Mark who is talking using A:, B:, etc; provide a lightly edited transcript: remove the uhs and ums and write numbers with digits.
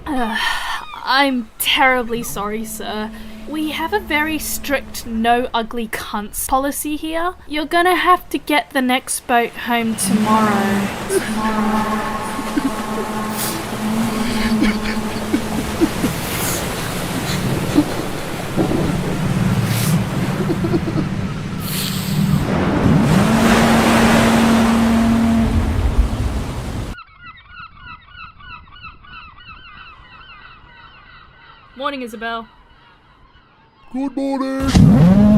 A: I'm terribly sorry, sir. We have a very strict no ugly cunts policy here. You're gonna have to get the next boat home tomorrow. Morning, Isabel.
B: Good morning.